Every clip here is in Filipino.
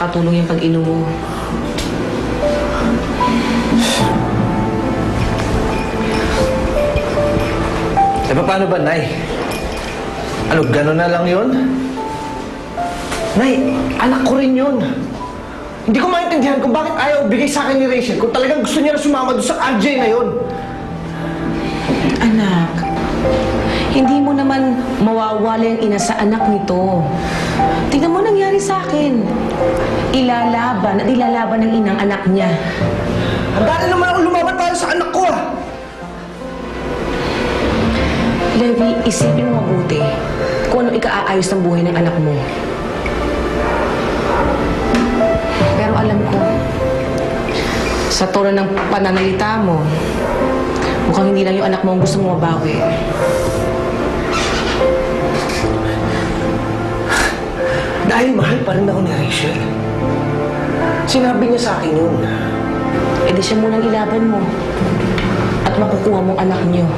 makakatulong yung pag-inom mo. Eh, paano ba, Nay? Ano, gano'n na lang yun? Nay, anak ko rin yun. Hindi ko maintindihan kung bakit ayaw bigay sa akin ni Rachel kung talagang gusto niya na sumama doon sa RJ na yun. Anak, hindi mo naman mawawala yung ina sa anak nito. Tingnan mo nangyari sa akin. Ilalaban at ilalaban ng inang anak niya. Handa na naman ako lumaban para sa anak ko, ah! Levi, isipin mo mabuti kung ano ikaaayos ng buhay ng anak mo. Pero alam ko, sa tono ng pananalita mo, mukhang hindi lang yung anak mo ang gusto mo mabawi. Dahil mahal pa rin ako ni Rachel. Sinabi niya sa akin yun. E di siya munang ilaban mo at makukuha mong anak niyo.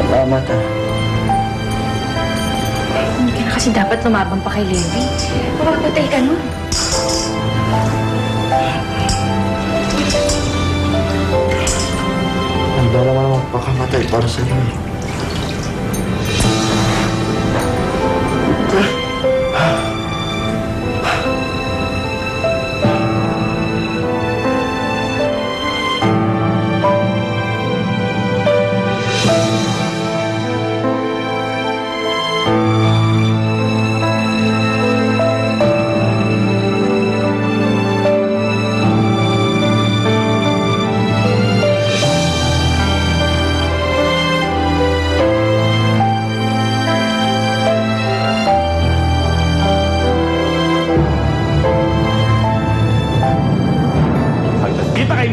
Salamat, ah. Hindi ka na kasi dapat lumabang pa kay Levi. Mapapatay ka nun. Handa naman ako pakamatay para sa iyo.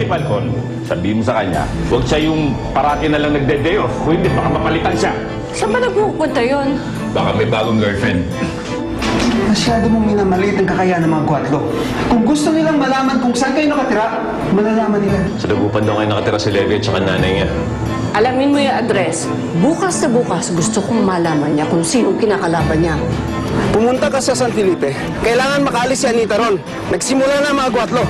Falcon, sabihin mo sa kanya, huwag siya yung parati na lang nagde-day off. Kung hindi, baka mapalitan siya. Saan ba nagpupunta yun? Baka may bagong girlfriend. Masyado mong minamaliit ang kakayahan ng mga kwatlo. Kung gusto nilang malaman kung saan kayo nakatira, malalaman nila. Sa dagupan daw kayo nakatira si Levi at saka nanay niya. Alamin mo yung address. Bukas na bukas, gusto kong malaman niya kung sino kinakalaban niya. Pumunta ka sa San Felipe. Kailangan makaalis si Anita ron. Nagsimula na ang mga kwatlo.